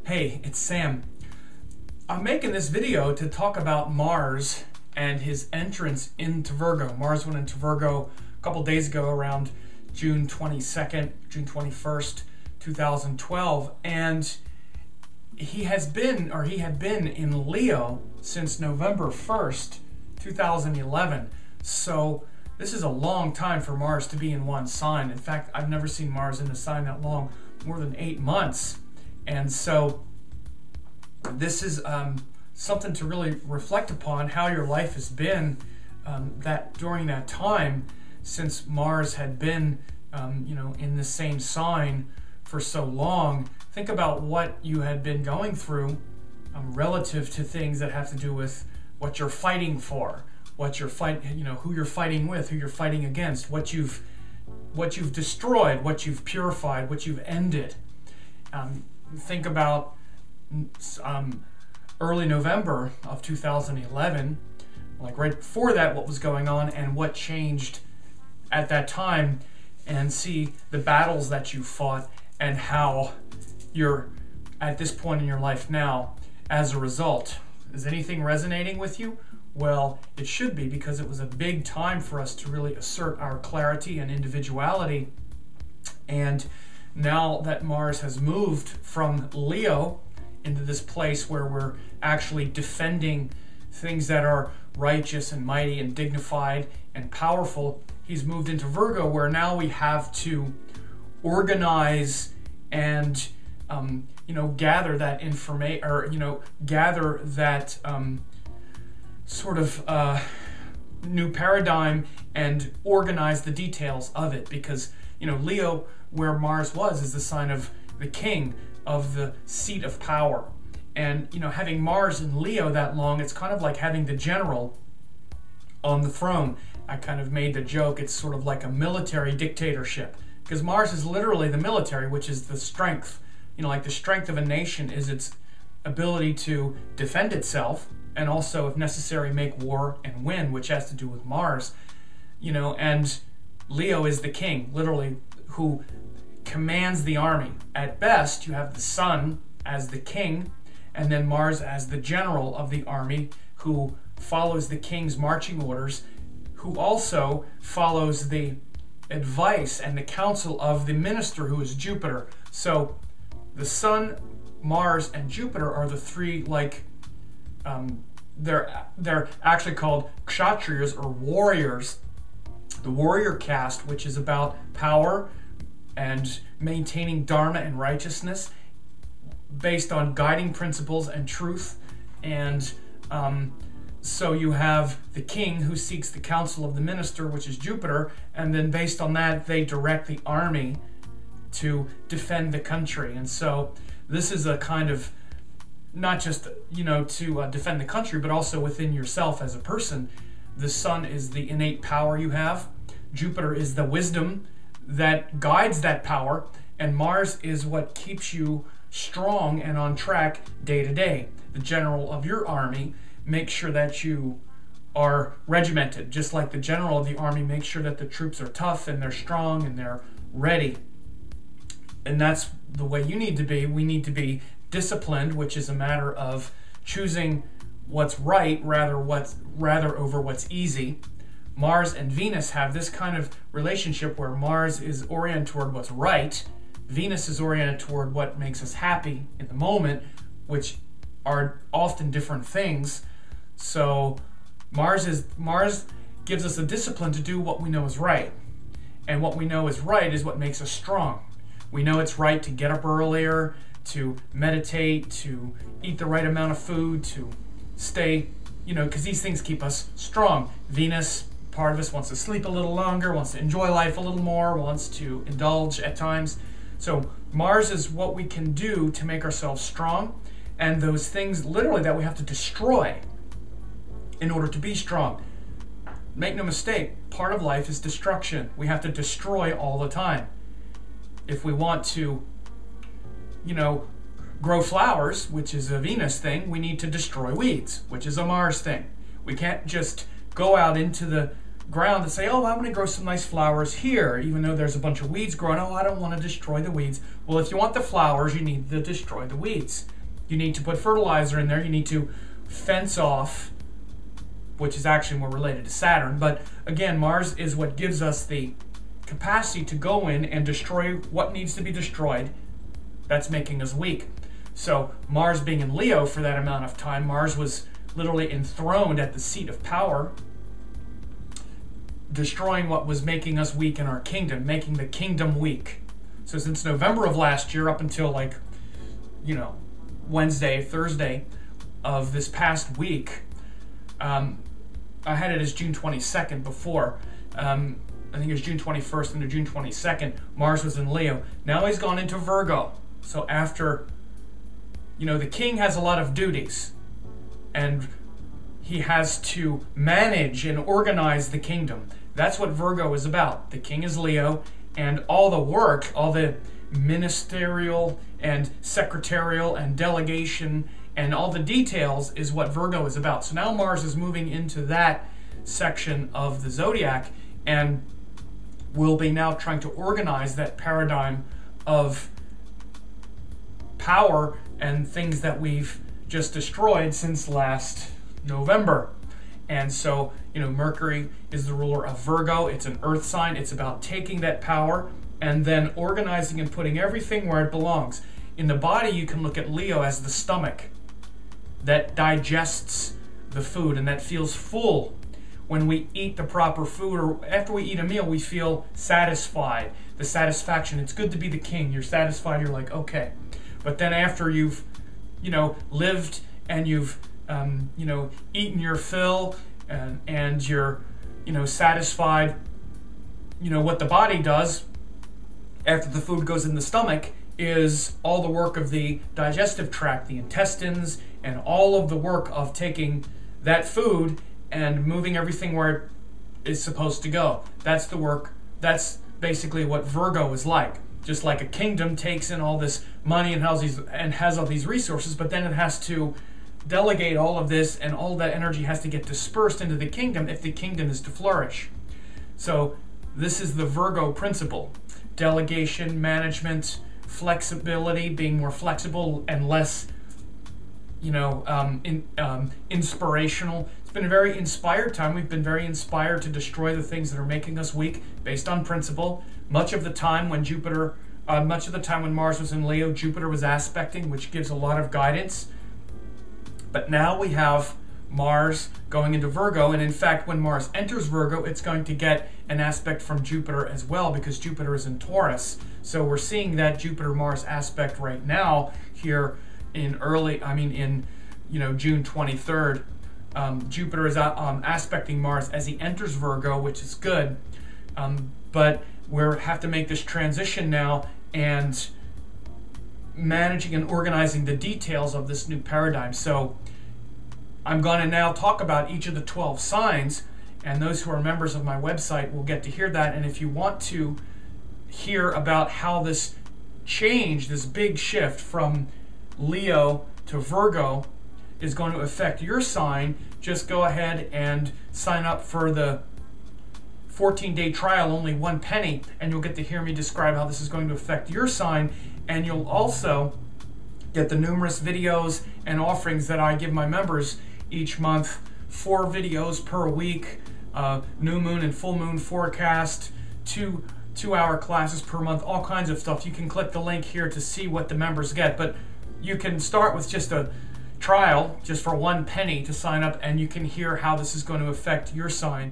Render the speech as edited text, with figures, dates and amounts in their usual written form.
Hey, it's Sam. I'm making this video to talk about Mars and his entrance into Virgo. Mars went into Virgo a couple days ago around June 22nd, June 21st, 2012, and he had been in Leo since November 1st, 2011. So this is a long time for Mars to be in one sign. In fact, I've never seen Mars in a sign that long, more than 8 months. And so this is something to really reflect upon, how your life has been during that time, since Mars had been in the same sign for so long. Think about what you had been going through relative to things that have to do with what you're fighting for, what you're who you're fighting with, who you're fighting against, what you've destroyed, what you've purified, what you've ended. Think about early November of 2011, like right before that, what was going on and what changed at that time, and see the battles that you fought and how you're at this point in your life now as a result. Is anything resonating with you? Well, it should be, because it was a big time for us to really assert our clarity and individuality. And now that Mars has moved from Leo into this place where we're actually defending things that are righteous and mighty and dignified and powerful, he's moved into Virgo, where now we have to organize and gather that information, or gather that sort of new paradigm and organize the details of it. Because Leo, where Mars was, is the sign of the king, of the seat of power. And having Mars in Leo that long, it's kind of like having the general on the throne. I kind of made the joke, it's sort of like a military dictatorship, because Mars is literally the military, which is the strength. Like the strength of a nation is its ability to defend itself, and also, if necessary, make war and win, which has to do with Mars. And Leo is the king, literally, who commands the army. At best, you have the sun as the king, and then Mars as the general of the army, who follows the king's marching orders, who also follows the advice and the counsel of the minister, who is Jupiter. So the sun, Mars, and Jupiter are the three, they're actually called kshatriyas, or warriors. The warrior caste, which is about power and maintaining dharma and righteousness based on guiding principles and truth. And so you have the king, who seeks the counsel of the minister, which is Jupiter, and then based on that they direct the army to defend the country. And so this is a kind of, not just to defend the country, but also within yourself as a person. The sun is the innate power you have, Jupiter is the wisdom that guides that power, and Mars is what keeps you strong and on track day to day. The general of your army makes sure that you are regimented, just like the general of the army makes sure that the troops are tough and they're strong and they're ready. And that's the way you need to be. We need to be disciplined, which is a matter of choosing what's right rather over what's easy. Mars and Venus have this kind of relationship where Mars is oriented toward what's right, Venus is oriented toward what makes us happy in the moment, which are often different things. So Mars gives us a discipline to do what we know is right, and what we know is right is what makes us strong. We know it's right to get up earlier, to meditate, to eat the right amount of food, to stay, because these things keep us strong. Venus, part of us, wants to sleep a little longer, wants to enjoy life a little more, wants to indulge at times. So Mars is what we can do to make ourselves strong, and those things literally that we have to destroy in order to be strong. Make no mistake, part of life is destruction. We have to destroy all the time. If we want to, grow flowers, which is a Venus thing, we need to destroy weeds, which is a Mars thing. We can't just go out into the ground and say, oh, I'm going to grow some nice flowers here, even though there's a bunch of weeds growing. Oh, I don't want to destroy the weeds. Well, if you want the flowers, you need to destroy the weeds. You need to put fertilizer in there. You need to fence off, which is actually more related to Saturn. But again, Mars is what gives us the capacity to go in and destroy what needs to be destroyed. That's making us weak. So Mars being in Leo for that amount of time, Mars was literally enthroned at the seat of power, destroying what was making us weak in our kingdom, making the kingdom weak. So since November of last year up until Wednesday, Thursday of this past week, I had it as June 22nd before. I think it was June 21st into June 22nd. Mars was in Leo. Now he's gone into Virgo. So after, the king has a lot of duties, and he has to manage and organize the kingdom. That's what Virgo is about. The king is Leo, and all the work, all the ministerial and secretarial and delegation and all the details is what Virgo is about. So now Mars is moving into that section of the zodiac, and will be now trying to organize that paradigm of power and things that we've just destroyed since last November. And so, Mercury is the ruler of Virgo. It's an earth sign. It's about taking that power and then organizing and putting everything where it belongs. In the body, you can look at Leo as the stomach that digests the food and that feels full. When we eat the proper food, or after we eat a meal, we feel satisfied. The satisfaction. It's good to be the king. You're satisfied. You're like, okay. But then after you've, lived and you've, eaten your fill and you're, satisfied, what the body does after the food goes in the stomach is all the work of the digestive tract, the intestines, and all of the work of taking that food and moving everything where it is supposed to go. That's the work. That's basically what Virgo is like. Just like a kingdom takes in all this money and has all these resources, but then it has to delegate all of this, and all that energy has to get dispersed into the kingdom if the kingdom is to flourish. So this is the Virgo principle. Delegation, management, flexibility, being more flexible and less, inspirational. It's been a very inspired time. We've been very inspired to destroy the things that are making us weak based on principle. Much of the time when Mars was in Leo, Jupiter was aspecting, which gives a lot of guidance. But now we have Mars going into Virgo, and in fact, when Mars enters Virgo, it's going to get an aspect from Jupiter as well, because Jupiter is in Taurus. So we're seeing that Jupiter-Mars aspect right now here in June 23rd. Jupiter is aspecting Mars as he enters Virgo, which is good. But we have to make this transition now and managing and organizing the details of this new paradigm. So I'm going to now talk about each of the 12 signs, and those who are members of my website will get to hear that. And if you want to hear about how this change, this big shift from Leo to Virgo is going to affect your sign, just go ahead and sign up for the 14-day trial, only $1, and you'll get to hear me describe how this is going to affect your sign. And you'll also get the numerous videos and offerings that I give my members each month. 4 videos per week, new moon and full moon forecast, 2-hour classes per month, all kinds of stuff. You can click the link here to see what the members get, but you can start with just a trial, just for $1 to sign up, and you can hear how this is going to affect your sign.